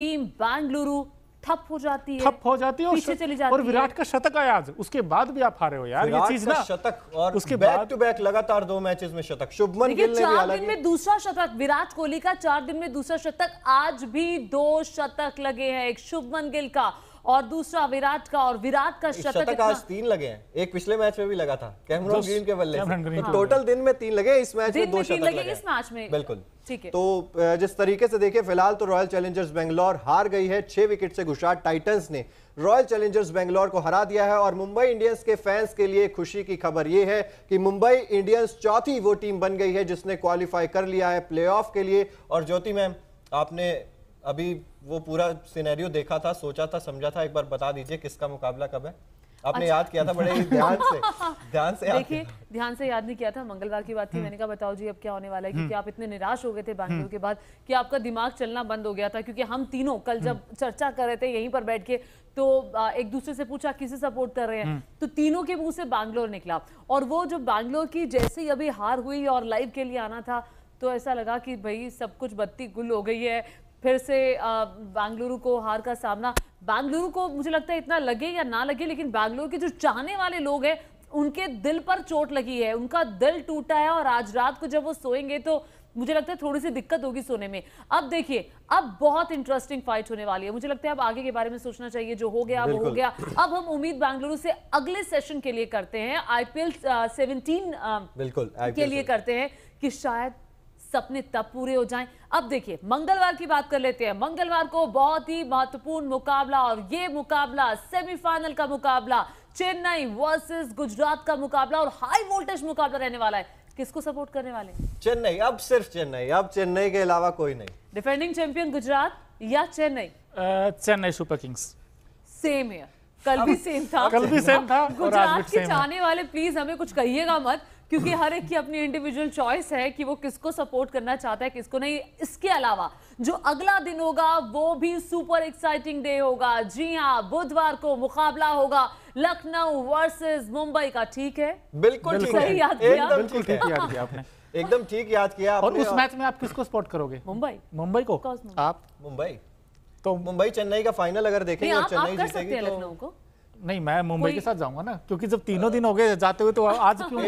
Team Bengaluru ठप हो जाती है पीछे चली जाती है और विराट का शतक आया आज, उसके बाद भी आप हारे हो यार। ये चीज ना, शतक और उसके बैक टू बैक लगातार 2 मैचेस में शतक। शुभमन गिल ने भी 4 दिन में दूसरा शतक, विराट कोहली का 4 दिन में दूसरा शतक, आज भी 2 शतक लगे हैं, एक शुभमन गिल का और दूसरा विराट का, और विराट का शतक आज 3 लगे हैं, एक पिछले मैच में भी लगा था कैमरन ग्रीन के बल्ले से। तो टोटल दिन में 3 लगे, इस मैच में 2 शतक लगे इस मैच में। बिल्कुल ठीक है। तो जिस तरीके से देखिए फिलहाल तो रॉयल चैलेंजर्स बेंगलोर हार गई है 6 विकेट से। गुजरात टाइटंस ने रॉयल चैलेंजर्स बेंगलोर को हरा दिया है और मुंबई इंडियंस के फैंस के लिए खुशी की खबर यह है कि मुंबई इंडियंस चौथी वो टीम बन गई है जिसने क्वालिफाई कर लिया है प्लेऑफ के लिए। और ज्योति मैम, आपने अभी वो पूरा सिनेरियो देखा था, सोचा था, समझा था, एक बार बता दीजिए किसका मुकाबला कब है? आपने याद किया था बड़े ही ध्यान से देखिए, ध्यान से याद नहीं किया था, मंगलवार की बात थी। मैंने कहा बताओ जी अब क्या होने वाला है, क्योंकि आप इतने निराश हो गए थे बेंगलुरु के बाद कि आपका दिमाग चलना बंद हो गया था। क्योंकि हम तीनों कल जब चर्चा कर रहे थे यहीं पर बैठ के, तो एक दूसरे से पूछा किसे सपोर्ट कर रहे हैं, तो तीनों के मुंह से बैंगलोर निकला। और वो जो बैंगलोर की जैसे ही अभी हार हुई और लाइव के लिए आना था, तो ऐसा लगा कि भाई सब कुछ बत्ती गुल हो गई है, फिर से बेंगलुरु को हार का सामना। बेंगलुरु को मुझे लगता है इतना लगे या ना लगे, लेकिन बेंगलुरु के जो चाहने वाले लोग हैं उनके दिल पर चोट लगी है, उनका दिल टूटा है। और आज रात को जब वो सोएंगे तो मुझे लगता है थोड़ी सी दिक्कत होगी सोने में। अब देखिए, अब बहुत इंटरेस्टिंग फाइट होने वाली है। मुझे लगता है अब आगे के बारे में सोचना चाहिए, जो हो गया वो हो गया। अब हम उम्मीद बेंगलुरु से अगले सेशन के लिए करते हैं, IPL 17 के लिए करते हैं कि शायद सपने तब पूरे हो जाएं। अब देखिए, मंगलवार की बात कर लेते हैं। मंगलवार को बहुत ही महत्वपूर्ण मुकाबला, और ये मुकाबला सेमीफाइनल का मुकाबला, चेन्नई वर्सेस गुजरात का मुकाबला, और हाई वोल्टेज मुकाबला रहने वाला है। किसको सपोर्ट करने वाले? चेन्नई, अब सिर्फ चेन्नई, अब चेन्नई के अलावा कोई नहीं। डिफेंडिंग चैंपियन गुजरात या Chennai? Chennai super Kings. Same है, कल भी सेम था, कल भी सेम था। गुजरात के चाहने वाले प्लीज हमें कुछ कहिएगा मत, क्योंकि हर एक की अपनी इंडिविजुअल चॉइस है कि वो किसको सपोर्ट करना चाहता है, किसको नहीं। इसके अलावा जो अगला दिन होगा वो भी सुपर एक्साइटिंग डे होगा। जी हाँ, बुधवार को मुकाबला होगा लखनऊ वर्सेस मुंबई का। ठीक है, बिल्कुल ठीक है, याद किया, बिल्कुल ठीक याद किया आपने, एकदम ठीक याद किया आपने। और उस मैच में आप किसको सपोर्ट करोगे? मुंबई को। आप मुंबई तो मुंबई चेन्नई का फाइनल अगर देखेंगे और चेन्नई जीतेगी तो लखनऊ को नहीं, मैं मुंबई के साथ जाऊंगा ना, क्योंकि जब तीनों दिन हो गए जाते हुए तो आज क्यों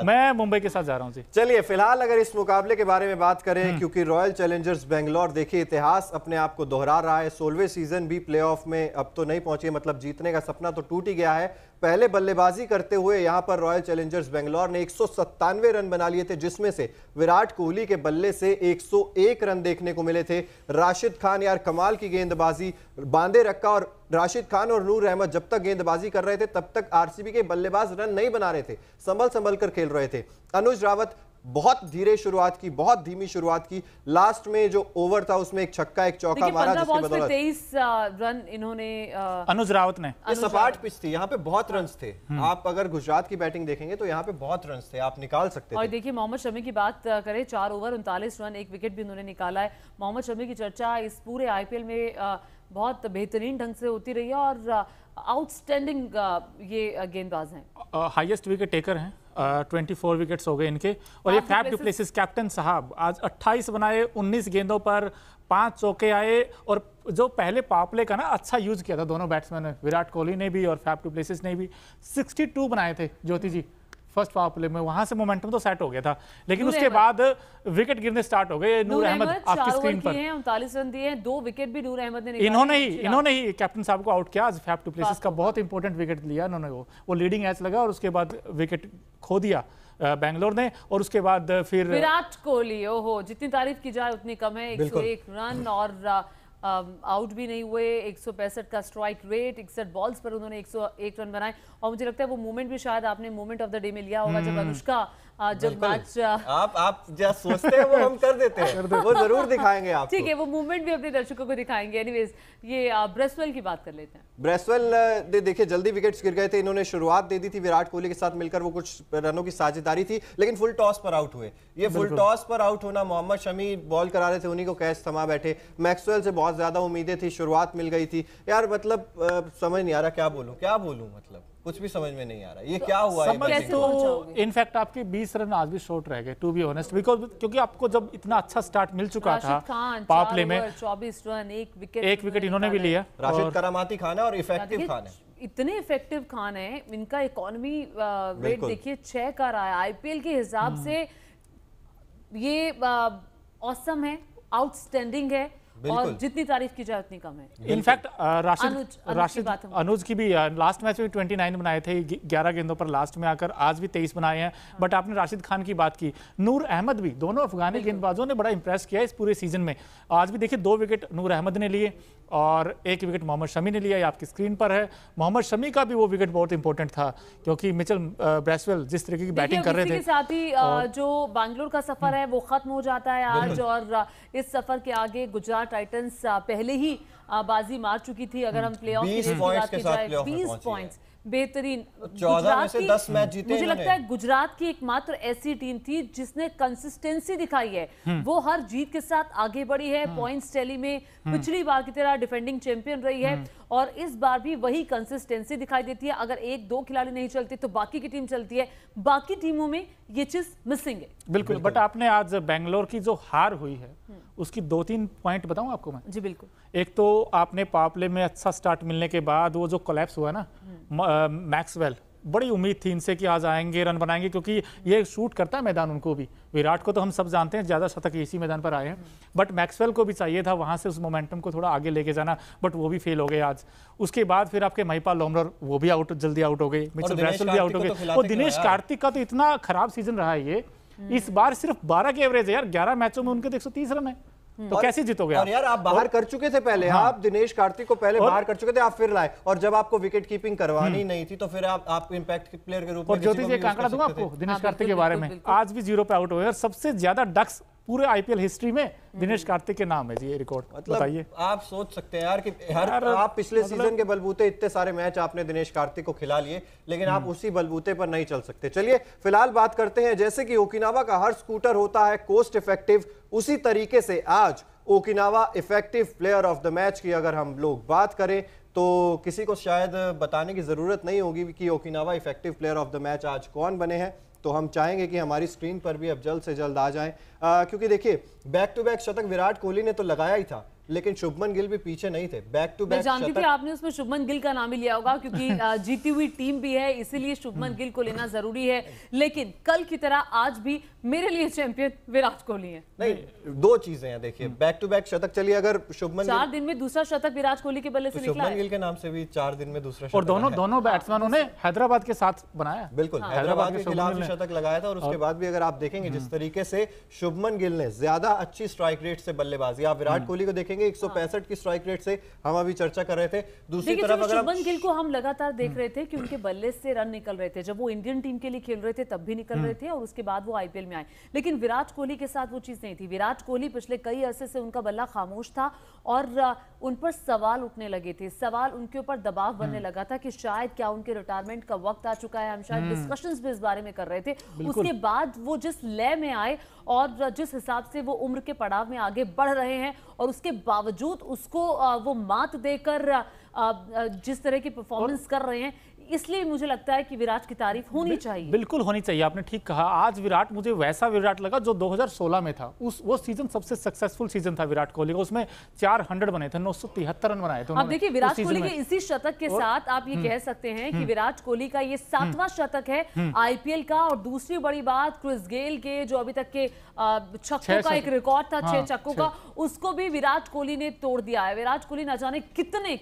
मैं मुंबई के साथ जा रहा हूं जी। चलिए फिलहाल अगर इस मुकाबले के बारे में बात करें, क्योंकि रॉयल चैलेंजर्स बेंगलोर देखिए इतिहास अपने आप को दोहरा रहा है। 16वें सीजन भी प्लेऑफ में अब तो नहीं पहुंचे, मतलब जीतने का सपना तो टूट ही गया है। पहले बल्लेबाजी करते हुए यहां पर रॉयल चैलेंजर्स बेंगलोर ने 197 रन बना लिए थे, जिसमें से विराट कोहली के बल्ले से 101 रन देखने को मिले थे। राशिद खान यार कमाल की गेंदबाजी, बांधे रखा। और राशिद खान और नूर अहमद जब तक गेंदबाजी कर रहे थे तब तक आरसीबी के बल्लेबाज रन नहीं बना रहे थे, संभल कर खेल रहे थे। अनुज रावत बहुत धीरे शुरुआत की, बहुत धीमी शुरुआत की। लास्ट में जो ओवर था उसमें एक छक्का एक चौका मारा, जिसके बदौलत 23 रन इन्होंने अनुज रावत ने। ये सपाट पिच थी, यहाँ पे बहुत रन्स थे। आप अगर गुजरात की बैटिंग देखेंगे तो यहाँ पे बहुत रन्स थे, आप निकाल सकते थे। और देखिए मोहम्मद शमी की बात करें, 4 ओवर 39 रन, 1 विकेट भी उन्होंने निकाला है। मोहम्मद शमी की चर्चा इस पूरे IPL में बहुत बेहतरीन ढंग से होती रही है और आउटस्टैंडिंग ये गेंदबाज हैं, हाईएस्ट विकेट टेकर हैं। 24 विकेट्स हो गए इनके। और ये फैफ डु प्लेसिस कैप्टन साहब आज 28 बनाए, 19 गेंदों पर 5 चौके आए। और जो पहले पावर प्ले का ना अच्छा यूज किया था दोनों बैट्समैन ने, विराट कोहली ने भी और फैफ डु प्लेसिस ने भी 62 बनाए थे ज्योति जी फर्स्ट पावर प्ले में। वहां से मोमेंटम तो सेट हो गया था, लेकिन उसके बाद विकेट गिरने स्टार्ट हो गए। नूर अहमद आपकी स्क्रीन पर 39 रन दिए, 2 विकेट भी नूर अहमद ने इन्होंने ही कैप्टन साहब को आउट किया आज। फैफ डु प्लेसिस का बहुत इंपॉर्टेंट विकेट लिया इन्होंने, वो लीडिंग एज लगा और उसके बाद विकेट खो दिया बेंगलोर ने। और उसके बाद फिर विराट कोहली, ओहो जितनी तारीफ की जाए उतनी कम है। 101 रन और आउट भी नहीं हुए, 165 का स्ट्राइक रेट, 61 बॉल्स पर उन्होंने 101 रन बनाए। और मुझे लगता है वो मोमेंट भी शायद आपने मोमेंट ऑफ द डे में लिया होगा, जब अनुष्का जब मैच आप जैसा सोचते हैं वो हम कर देते हैं, वो जरूर दिखाएंगे आपको। ठीक है, वो मूवमेंट भी अपने दर्शकों को दिखाएंगे। एनीवेज, ये ब्रेसवेल की बात कर लेते हैं। ब्रेसवेल देखिए जल्दी विकेट्स गिर गए थे, इन्होंने शुरुआत दे दी थी विराट कोहली के साथ मिलकर, वो कुछ रनों की साझेदारी थी, लेकिन फुल टॉस पर आउट हुए। ये फुल टॉस पर आउट होना, मोहम्मद शमी बॉल करा रहे थे, उन्हीं को कैच थमा बैठे। मैक्सवेल से बहुत ज्यादा उम्मीदें थी, शुरुआत मिल गई थी यार, मतलब समझ नहीं आ रहा क्या बोलूं मतलब। कुछ भी समझ में नहीं आ रहा ये क्या हुआ है समझ बल्ले तो पहुंचाओगे? इनफैक्ट आपके 20 रन आज भी शॉर्ट रह गए टू बी ऑनेस्ट, बिकॉज क्योंकि आपको जब इतना अच्छा स्टार्ट मिल चुका था राशिद खान पावर 4 प्ले में, ओवर 24 रन, एक विकेट इन्होंने भी लिया। राशिद और करामाती खान है और इफेक्टिव देखिए, खान है। इतने इफेक्टिव खान है, इनका इकोनॉमी रेट बिल्कुल। देखिए 6 का रहा है आईपीएल के हिसाब से, ये ऑसम है, आउटस्टैंडिंग है, और बिल्कुल। जितनी तारीफ की जाए उतनी कम है। इनफैक्ट अनुज की बात हम अनुज की भी लास्ट मैच में 29 बनाए थे 11 गेंदों पर, लास्ट में आकर आज भी 23 बनाए हैं। बट आपने राशिद खान की बात की, नूर अहमद भी, दोनों अफगानी गेंदबाजों ने बड़ा इंप्रेस किया इस पूरे सीजन में। आज भी देखिए 2 विकेट नूर अहमद ने लिए और 1 विकेट मोहम्मद शमी ने लिया, ये आपकी स्क्रीन पर है। मोहम्मद शमी का भी वो विकेट बहुत इंपॉर्टेंट था क्योंकि मिचेल ब्रेसवेल जिस तरीके की बैटिंग कर रहे थे। के साथ ही जो बैंगलोर का सफर है वो खत्म हो जाता है आज, और इस सफर के आगे गुजरात टाइटंस पहले ही बाजी मार चुकी थी। अगर हम प्लेऑफ की 20 पॉइंट्स के साथ प्लेऑफ में 20 पहुंची है। पॉइंट्स बेहतरीन। 14 में से 10 मैच जीते मुझे इन्होंने। लगता है गुजरात की एकमात्र ऐसी टीम थी जिसने कंसिस्टेंसी दिखाई है, वो हर जीत के साथ आगे बढ़ी है। पॉइंट्स टैली में पिछली बार की तरह डिफेंडिंग चैंपियन रही है, और इस बार भी वही कंसिस्टेंसी दिखाई देती है। अगर 1-2 खिलाड़ी नहीं चलते तो बाकी की टीम चलती है, बाकी टीमों में ये चीज मिसिंग है। बिल्कुल। बट आपने आज बेंगलोर की जो हार हुई है उसकी 2-3 पॉइंट बताऊं आपको मैं। जी बिल्कुल। एक तो आपने पावर प्ले में अच्छा स्टार्ट मिलने के बाद वो जो कोलैप्स हुआ ना, मैक्सवेल, बड़ी उम्मीद थी इनसे कि आज आएंगे रन बनाएंगे, क्योंकि ये शूट करता है मैदान उनको भी। विराट को तो हम सब जानते हैं, ज़्यादा शतक इसी मैदान पर आए हैं, बट मैक्सवेल को भी चाहिए था वहां से उस मोमेंटम को थोड़ा आगे लेके जाना, बट वो भी फेल हो गए आज। उसके बाद फिर आपके महिपाल लोमरर वो भी जल्दी आउट हो गए, मिचेल ब्रेसवेल भी आउट हो गए, और दिनेश कार्तिक का तो इतना खराब सीजन रहा है ये, इस बार सिर्फ 12 के एवरेज है यार, 11 मैचों में उनके 130 रन है, तो कैसे जीतोगे? और यार आप बाहर कर चुके थे पहले, आप दिनेश कार्तिक को पहले बाहर कर चुके थे, आप फिर लाए, और जब आपको विकेट कीपिंग करवानी नहीं थी तो फिर आप इंपैक्ट प्लेयर के रूप में और ज्योति जी आंकड़ा दूंगा आपको दिनेश कार्तिक के बारे में, आज भी 0 पे आउट हुए और सबसे ज्यादा डक्स पूरे आईपीएल हिस्ट्री में दिनेश कार्तिक के नाम है जी, ये रिकॉर्ड। बताइए, आप सोच सकते हैं यार कि आप पिछले सीजन के बलबूते इतने सारे मैच आपने दिनेश कार्तिक को खिला लिए, लेकिन आप उसी बलबूते पर नहीं चल सकते। चलिए फिलहाल बात करते हैं, जैसे कि ओकिनावा का हर स्कूटर होता है कोस्ट इफेक्टिव, उसी तरीके से आज Okinawa effective player of the match की अगर हम लोग बात करें तो किसी को शायद बताने की जरूरत नहीं होगी कि Okinawa effective player of the match आज कौन बने हैं। तो हम चाहेंगे कि हमारी स्क्रीन पर भी अब जल्द से जल्द आ जाएं, क्योंकि देखिए बैक टू बैक शतक विराट कोहली ने तो लगाया ही था, लेकिन शुभमन गिल भी पीछे नहीं थे। बैक टू बैक जानती थी आपने उसमें शुभमन गिल का नाम ही लिया होगा, क्योंकि जीती हुई टीम भी है, इसीलिए शुभमन गिल को लेना जरूरी है। लेकिन कल की तरह आज भी मेरे लिए चैंपियन विराट कोहली है। नहीं, 2 चीजें हैं देखिए, बैक टू बैक शतक, चलिए अगर शुभमन 4 दिन में दूसरा शतक विराट कोहली के बल्ले से निकला शुभमन है। गिल के नाम से भी 4 दिन में दूसरा शतक और दोनों बैट्समैनों ने हैदराबाद के साथ बनाया। बिल्कुल, हैदराबाद के खिलाफ भी शतक लगाया था, और उसके बाद भी अगर आप देखेंगे जिस तरीके से शुभमन गिल ने ज्यादा अच्छी स्ट्राइक रेट से बल्लेबाजी, आप विराट कोहली को देखेंगे 165 की स्ट्राइक रेट से, हम अभी चर्चा कर रहे थे। दूसरी तरफ अगर शुभमन गिल को हम लगातार देख रहे थे कि उनके बल्ले से रन निकल रहे थे, जब वो इंडियन टीम के लिए खेल रहे थे तब भी निकल रहे थे, और उसके बाद वो आईपीएल में आए। लेकिन विराट कोहली के साथ वो चीज नहीं थी। विराट कोहली पिछले कई अरसे से उनका बल्ला खामोश था, और उन पर सवाल उठने लगे थे, सवाल उनके ऊपर दबाव बनने लगा था कि शायद क्या उनके रिटायरमेंट का वक्त आ चुका है। हम शायद डिस्कशंस भी इस बारे में कर रहे थे। उसके बाद वो जिस लय में आए और जिस हिसाब से वो उम्र के पड़ाव में आगे बढ़ रहे हैं, और उसके बावजूद उसको वो मात देकर जिस तरह की परफॉर्मेंस कर रहे हैं, इसलिए मुझे लगता है कि विराट की तारीफ होनी चाहिए। बिल्कुल होनी चाहिए, आपने ठीक कहा। आज विराट मुझे वैसा विराट लगा जो 2016 में था, वो सीजन सबसे सक्सेसफुल सीजन था विराट कोहली का, उसमें 400 बने थे, 973 रन बनाए थे। अब देखिए विराट कोहली के इसी शतक के साथ आप ये कह सकते हैं कि विराट कोहली का ये 7वां शतक है आईपीएल का, और दूसरी बड़ी बात क्रिस गेल के जो अभी तक के छक्कों का एक रिकॉर्ड था, 6 छक्कों का, उसको भी विराट कोहली ने तोड़ दिया है। विराट कोहली न जाने कितने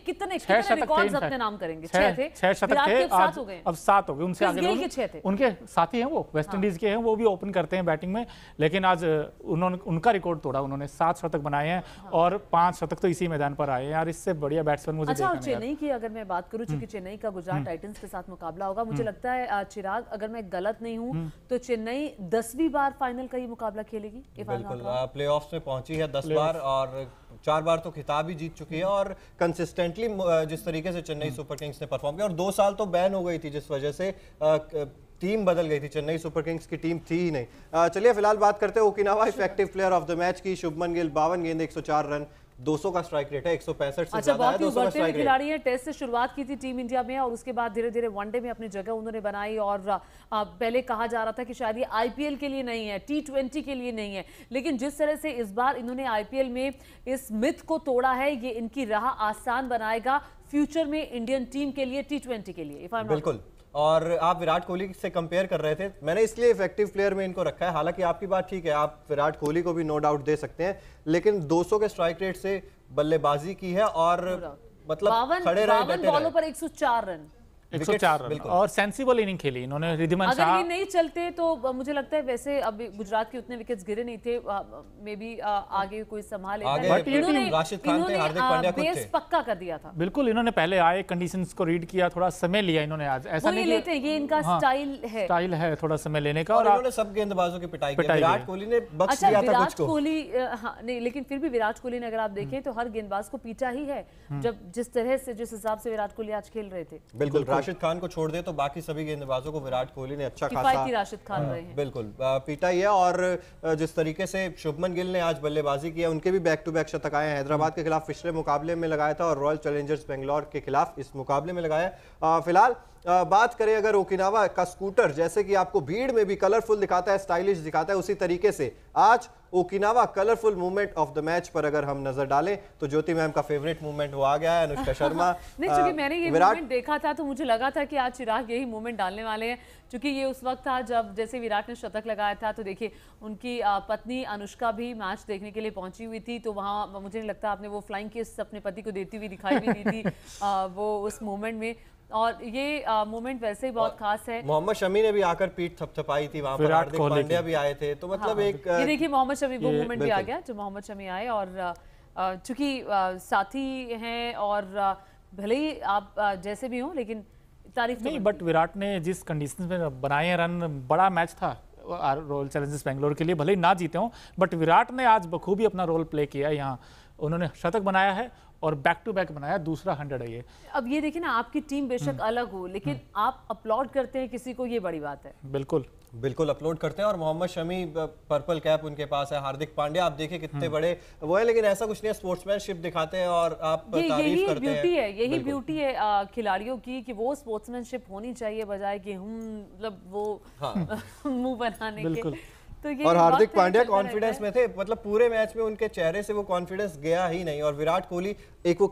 रिकॉर्ड्स अपने नाम करेंगे। 6 थे, 6 शतक थे, आज हो गए, अब 7 हो गए। उनसे आगे गेल के 6 थे, उनके साथी हैं वो वेस्ट इंडीज के हैं, वो भी ओपन करते हैं बैटिंग में, लेकिन आज उन्होंने उनका रिकॉर्ड तोड़ा, उन्होंने 7 शतक बनाए हैं, और 5 शतक तो इसी मैदान पर आए हैं यार, इससे बढ़िया बैट्समैन मुझे अच्छा। और चेन्नई की अगर मैं बात करूं, चूंकि चेन्नई का गुजरात टाइटंस के साथ मुकाबला होगा, मुझे लगता है चिराग, अगर मैं गलत नहीं हूं तो चेन्नई 10वीं बार फाइनल का ये मुकाबला खेलेगी। बिल्कुल, प्लेऑफ्स में पहुंची है 10 बार, और 4 बार तो खिताब ही जीत चुकी है, और कंसिस्टेंटली जिस तरीके से चेन्नई सुपर किंग्स ने परफॉर्म किया, और 2 साल तो बैन हो गई थी जिस वजह से टीम बदल गई थी, चेन्नई सुपर किंग्स की टीम थी ही नहीं। चलिए फिलहाल बात करते हैं Okinawa effective player of the match की। शुभमन गिल 52 गेंद 104 रन, 200 का स्ट्राइक रेट है, 165 से अच्छा, ज्यादा है बहुत ही 200 का उभरते हुए स्ट्राइक रेट। खिलाड़ी हैं। टेस्ट से शुरुआत की थी टीम इंडिया में और उसके बाद धीरे धीरे वनडे में अपनी जगह उन्होंने बनाई। और पहले कहा जा रहा था कि शायद ये आईपीएल के लिए नहीं है, T20 के लिए नहीं है, लेकिन जिस तरह से इस बार इन्होंने आईपीएल में इस मिथ को तोड़ा है, ये इनकी राह आसान बनाएगा फ्यूचर में इंडियन टीम के लिए, T20 के लिए। बिल्कुल। और आप विराट कोहली से कंपेयर कर रहे थे, मैंने इसलिए इफेक्टिव प्लेयर में इनको रखा है। हालांकि आपकी बात ठीक है, आप विराट कोहली को भी नो डाउट दे सकते हैं, लेकिन 200 के स्ट्राइक रेट से बल्लेबाजी की है और मतलब खड़े रहे, 52 बॉलों पर 104 रन, 104 रन और सेंसिबल इनिंग खेली इन्होंने। रिद्धिमान अगर शाह ये नहीं चलते तो मुझे लगता है, वैसे अभी गुजरात के उतने विकेट्स गिरे नहीं थे, मे बी आगे कोई संभाल लेता है। बट इन्होंने राशिद खान थे, हार्दिक पांड्या खुद थे। बेस पक्का कर दिया था। बिल्कुल, इन्होंने पहले आए, कंडीशंस को रीड किया, थोड़ा समय लिया इन्होंने। आज ऐसा नहीं लेते हैं, ये इनका स्टाइल है थोड़ा समय लेने का। और इन्होंने सब गेंदबाजों की पिटाई की। विराट कोहली ने बख्श दिया था कुछ को। विराट कोहली नहीं, लेकिन फिर भी विराट कोहली ने अगर आप देखें तो हर गेंदबाज को पीटा ही है, जब जिस तरह से, जिस हिसाब से विराट कोहली आज खेल रहे थे। बिल्कुल, राशिद खान को छोड़ दे तो बाकी सभी गेंदबाजों को विराट कोहली ने अच्छा खासा राशिद खान रहे हैं। बिल्कुल पीटा ही है। और जिस तरीके से शुभमन गिल ने आज बल्लेबाजी की है, उनके भी बैक टू बैक शतक आए हैं। हैदराबाद के खिलाफ पिछले मुकाबले में लगाया था और रॉयल चैलेंजर्स बेंगलोर के खिलाफ इस मुकाबले में लगाया। फिलहाल बात करें अगर ओकिनावा का स्कूटर, जैसे कि आपको भीड़ में भी कलरफुल दिखाता है, स्टाइलिश दिखाता है, उसी तरीके से आज Okinawa colourful movement of the match पर अगर हम नजर डालें तो ज्योति मैम का फेवरेट मूवमेंट वो आ गया है, अनुष्का शर्मा। नहीं, क्योंकि मैंने ये मूवमेंट देखा था तो मुझे लगा था कि आज चिराग यही मूवमेंट डालने वाले हैं, क्योंकि ये उस वक्त था जब जैसे विराट ने शतक लगाया था तो देखिए उनकी पत्नी अनुष्का भी मैच देखने के लिए पहुंची हुई थी, तो वहाँ मुझे नहीं लगता आपने वो फ्लाइंग किस अपने पति को देती हुई दिखाई भी दी थी वो उस मूवमेंट में। और ये मोमेंट वैसे ही बहुत खास है। मोहम्मद शमी ने भी आकर पीठ थपथपाई थी, वहां पर हार्दिक पांड्या भी आए थे, तो मतलब एक ये देखिए मोहम्मद शमी, वो मोमेंट भी आ गया जब मोहम्मद शमी आए। और चूंकि साथी हैं और भले ही आप जैसे भी हों, लेकिन तारीफ नहीं, बट विराट ने जिस कंडीशंस में बनाए हैं रन, बड़ा मैच था रॉयल चैलेंजर्स बेंगलोर के लिए, भले ही ना जीते हों, बट विराट ने आज बखूबी अपना रोल प्ले किया है। यहाँ उन्होंने शतक बनाया है और बैक टू बैक बनाया, दूसरा 100 है ये। अब ये देखिए ना, आपकी टीम बेशक अलग हो, लेकिन आप अपलोड करते हैं किसी को, ये बड़ी बात है। बिल्कुल बिल्कुल अपलोड करते हैं। और मोहम्मद शमी पर्पल कैप उनके पास है, हार्दिक पांड्या आप देखिए कितने बड़े वो है, लेकिन ऐसा कुछ नहीं है, स्पोर्ट्समैनशिप दिखाते हैं और आप तारीफ करते हैं। ब्यूटी है, यही ब्यूटी है खिलाड़ियों की, कि वो स्पोर्ट्समैनशिप होनी चाहिए बजाय कि मतलब वो मुंह बनाने के। तो ये और हार्दिक पांड्या कॉन्फिडेंस में थे, मतलब पूरे मैच में उनके चेहरे से वो कॉन्फिडेंस गया ही नहीं। और विराट कोहली एक वो